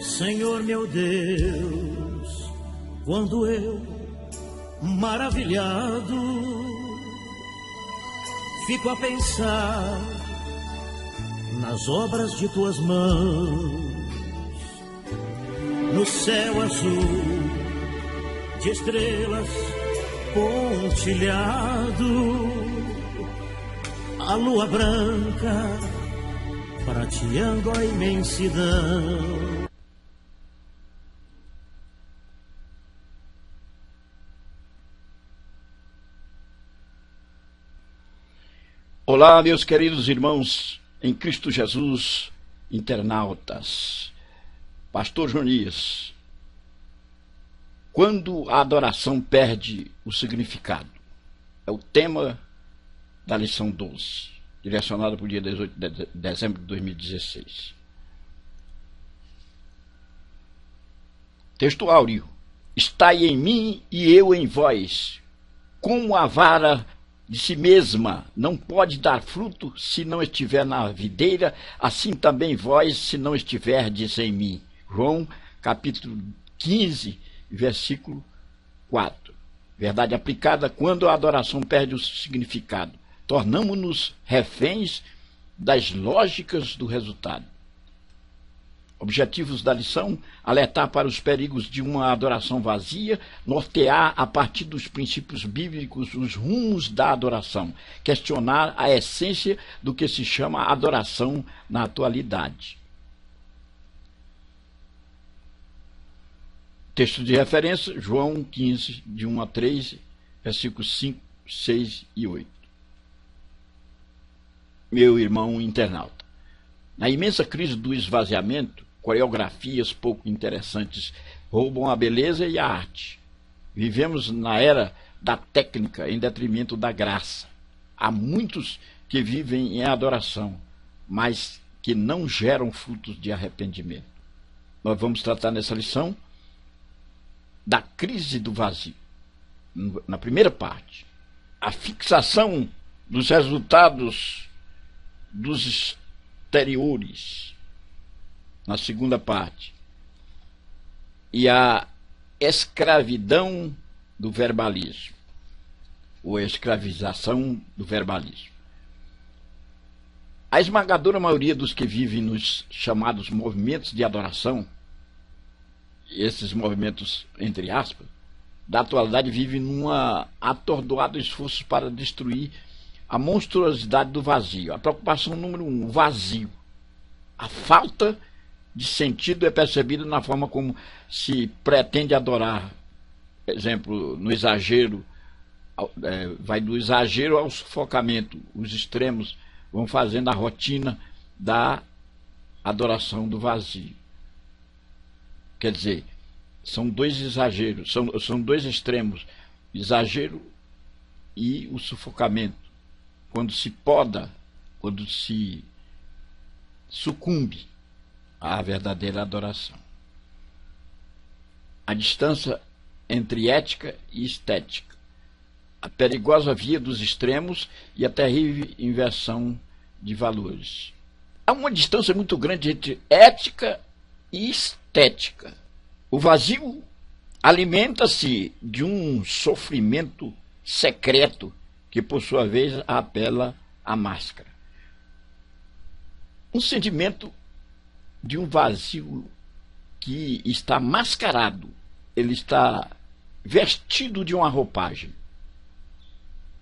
Senhor meu Deus, quando eu, maravilhado, fico a pensar nas obras de tuas mãos, no céu azul de estrelas pontilhado, a lua branca prateando a imensidão. Olá, meus queridos irmãos em Cristo Jesus, internautas. Pastor Jonias. Quando a adoração perde o significado? É o tema da lição 12, direcionada para o dia 18 de dezembro de 2016. Texto áureo. Estai em mim e eu em vós, como a vara de si mesma não pode dar fruto se não estiver na videira, assim também vós, se não estiverdes em mim. João, capítulo 15, versículo 4. Verdade aplicada quando a adoração perde o significado. Tornamo-nos reféns das lógicas do resultado. Objetivos da lição: alertar para os perigos de uma adoração vazia, nortear a partir dos princípios bíblicos os rumos da adoração, questionar a essência do que se chama adoração na atualidade. Texto de referência: João 15, de 1 a 3, versículos 5, 6 e 8. Meu irmão internauta, na imensa crise do esvaziamento, coreografias pouco interessantes roubam a beleza e a arte. Vivemos na era da técnica em detrimento da graça. Há muitos que vivem em adoração, mas que não geram frutos de arrependimento. Nós vamos tratar nessa lição da crise do vazio. Na primeira parte, a fixação dos resultados dos exteriores. Na segunda parte, e a escravidão do verbalismo, ou a escravização do verbalismo. A esmagadora maioria dos que vivem nos chamados movimentos de adoração, esses movimentos, entre aspas, da atualidade, vivem num atordoado esforço para destruir a monstruosidade do vazio. A preocupação número 1, o vazio. A falta de sentido é percebida na forma como se pretende adorar. Por exemplo, no exagero, vai do exagero ao sufocamento. Os extremos vão fazendo a rotina da adoração do vazio. Quer dizer, são dois exageros, são dois extremos, exagero e o sufocamento. Quando se poda, quando se sucumbe à verdadeira adoração. A distância entre ética e estética, a perigosa via dos extremos e a terrível inversão de valores. Há uma distância muito grande entre ética e estética. O vazio alimenta-se de um sofrimento secreto que, por sua vez, apela à máscara. Um sentimento de um vazio que está mascarado, ele está vestido de uma roupagem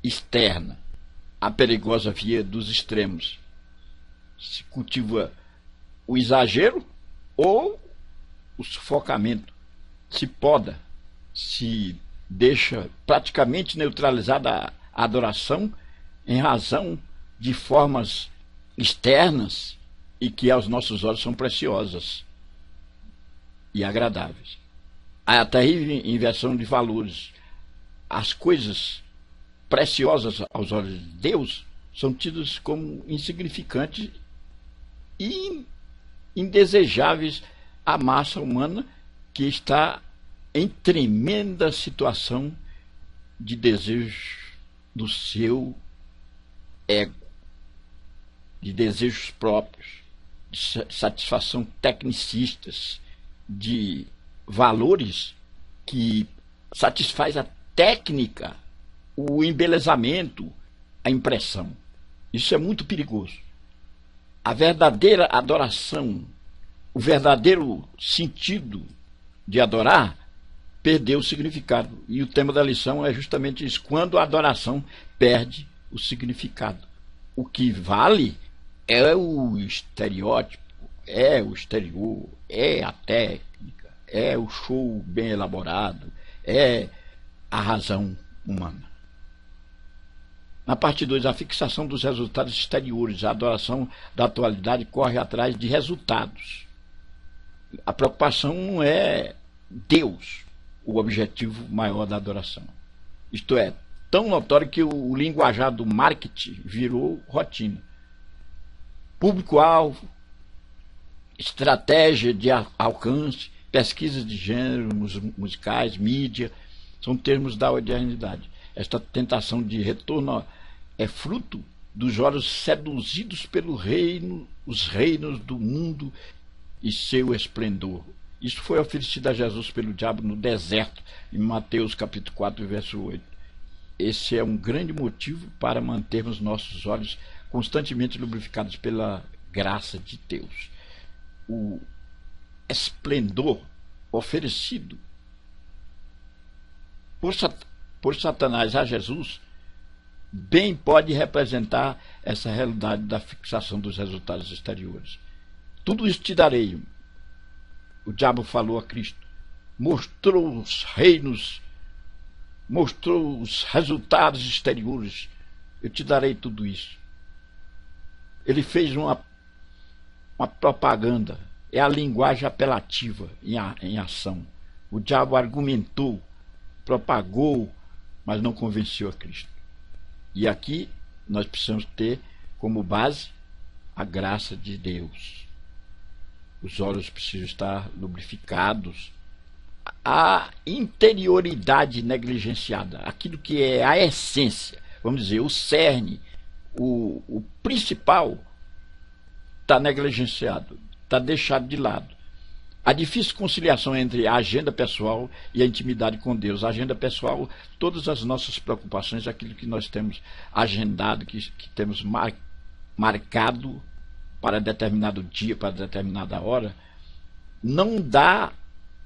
externa. A perigosa via dos extremos. Se cultiva o exagero ou o sufocamento. Se poda, se deixa praticamente neutralizada a adoração em razão de formas externas e que aos nossos olhos são preciosas e agradáveis. A terrível inversão de valores. As coisas preciosas aos olhos de Deus são tidas como insignificantes e indesejáveis à massa humana que está em tremenda situação de desejo do seu ego, de desejos próprios, de satisfação tecnicistas de valores que satisfaz a técnica, o embelezamento, a impressão. Isso é muito perigoso. A verdadeira adoração, o verdadeiro sentido de adorar, perdeu o significado. E o tema da lição é justamente isso: quando a adoração perde o significado. O que vale é o estereótipo, é o exterior, é a técnica, é o show bem elaborado, é a razão humana. Na parte 2, a fixação dos resultados exteriores. A adoração da atualidade corre atrás de resultados. A preocupação não é Deus, o objetivo maior da adoração. Isto é, tão notório que o linguajar do marketing virou rotina. Público-alvo, estratégia de alcance, pesquisa de gêneros musicais, mídia, são termos da modernidade. Esta tentação de retorno é fruto dos olhos seduzidos pelo reino, os reinos do mundo e seu esplendor. Isso foi oferecido a Jesus pelo diabo no deserto, em Mateus capítulo 4, verso 8. Esse é um grande motivo para mantermos nossos olhos constantemente lubrificados pela graça de Deus. O esplendor oferecido por Satanás a Jesus bem pode representar essa realidade da fixação dos resultados exteriores. Tudo isso te darei, o diabo falou a Cristo. Mostrou os reinos, mostrou os resultados exteriores. Eu te darei tudo isso. Ele fez uma propaganda. É a linguagem apelativa em ação. O diabo argumentou, propagou, mas não convenceu a Cristo. E aqui nós precisamos ter como base a graça de Deus. Os olhos precisam estar lubrificados. A interioridade negligenciada, aquilo que é a essência, vamos dizer, o cerne, o principal, está negligenciado, está deixado de lado. A difícil conciliação entre a agenda pessoal e a intimidade com Deus. A agenda pessoal, todas as nossas preocupações, aquilo que nós temos agendado, que temos marcado para determinado dia, para determinada hora, não dá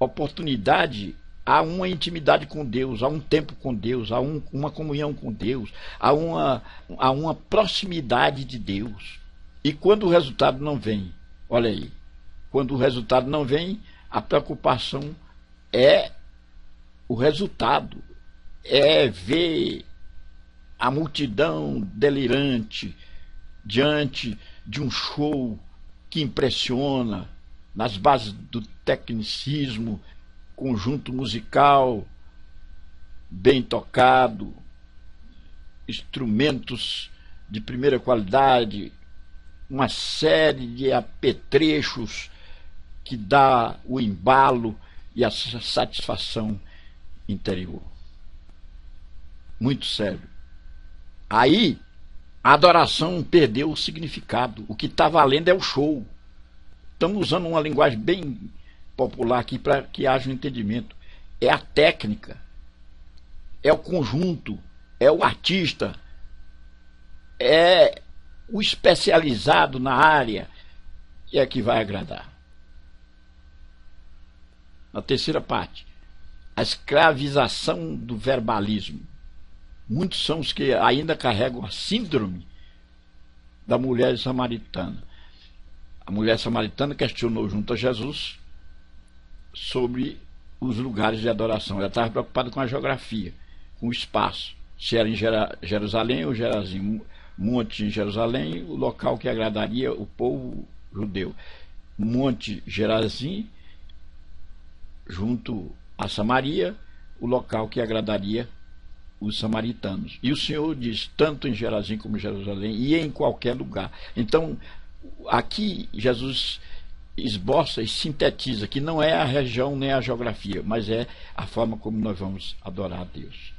oportunidade a uma intimidade com Deus, a um tempo com Deus, a uma comunhão com Deus, a uma proximidade de Deus. E quando o resultado não vem, olha aí, quando o resultado não vem, a preocupação é o resultado, é ver a multidão delirante diante de um show que impressiona, nas bases do tecnicismo, conjunto musical bem tocado, instrumentos de primeira qualidade, uma série de apetrechos que dá o embalo e a satisfação interior. Muito sério. Aí a adoração perdeu o significado. O que está valendo é o show. Estamos usando uma linguagem bem popular aqui para que haja um entendimento. É a técnica, é o conjunto, é o artista, é o especializado na área que é que vai agradar. Na terceira parte, a escravização do verbalismo. Muitos são os que ainda carregam a síndrome da mulher samaritana. A mulher samaritana questionou junto a Jesus sobre os lugares de adoração. Ela estava preocupada com a geografia, com o espaço. Se era em Jerusalém ou Gerazim. Monte em Jerusalém, o local que agradaria o povo judeu. Monte Gerazim, junto a Samaria, o local que agradaria os samaritanos. E o Senhor diz, tanto em Gerazim como em Jerusalém, e em qualquer lugar. Então, aqui Jesus esboça e sintetiza que não é a região nem a geografia, mas é a forma como nós vamos adorar a Deus.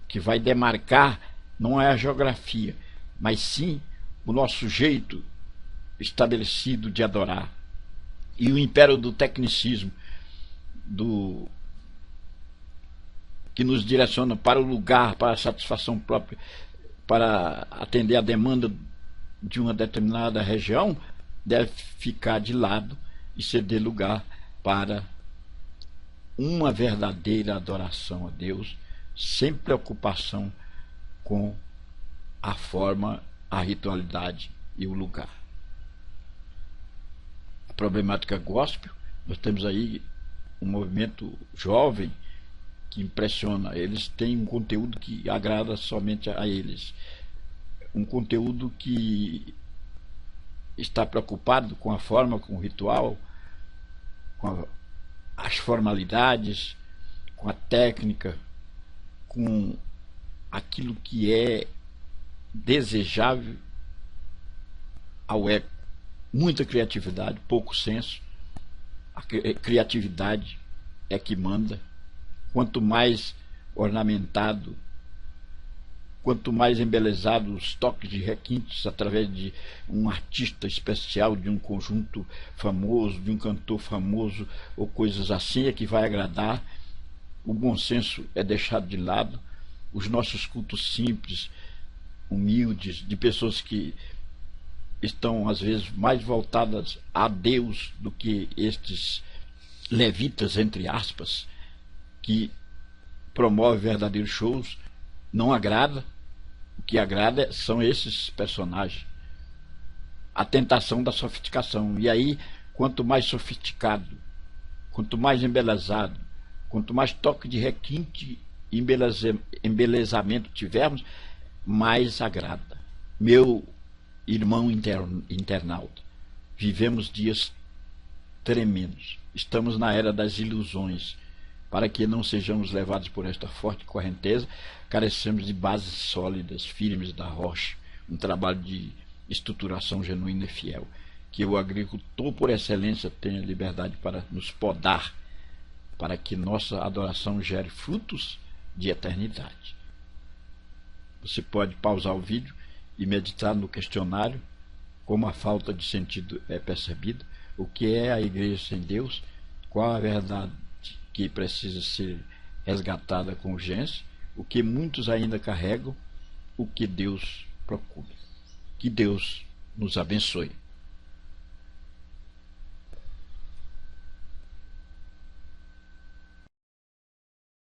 Que vai demarcar não é a geografia, mas sim o nosso jeito estabelecido de adorar. e o império do tecnicismo, que nos direciona para o lugar, para a satisfação própria, para atender a demanda de uma determinada região, deve ficar de lado e ceder lugar para uma verdadeira adoração a Deus, sem preocupação com a forma, a ritualidade e o lugar. A problemática gospel, nós temos aí um movimento jovem que impressiona. Eles têm um conteúdo que agrada somente a eles, um conteúdo que está preocupado com a forma, com o ritual, com as formalidades, com a técnica, com aquilo que é desejável ao ego. Muita criatividade, pouco senso. A criatividade é que manda. Quanto mais ornamentado, quanto mais embelezado os toques de requintes através de um artista especial, de um conjunto famoso, de um cantor famoso ou coisas assim, é que vai agradar. O bom senso é deixado de lado. Os nossos cultos simples, humildes, de pessoas que estão às vezes mais voltadas a Deus do que estes levitas, entre aspas, que promove verdadeiros shows, não agrada. O que agrada são esses personagens. A tentação da sofisticação. E aí, quanto mais sofisticado, quanto mais embelezado, quanto mais toque de requinte e embelezamento tivermos, mais agrada. Meu irmão internauta, vivemos dias tremendos. Estamos na era das ilusões. Para que não sejamos levados por esta forte correnteza, carecemos de bases sólidas, firmes da rocha, um trabalho de estruturação genuína e fiel, que o agricultor por excelência tenha liberdade para nos podar, para que nossa adoração gere frutos de eternidade. Você pode pausar o vídeo e meditar no questionário como a falta de sentido é percebida, o que é a igreja sem Deus, qual a verdade que precisa ser resgatada com urgência, o que muitos ainda carregam, o que Deus procura. Que Deus nos abençoe.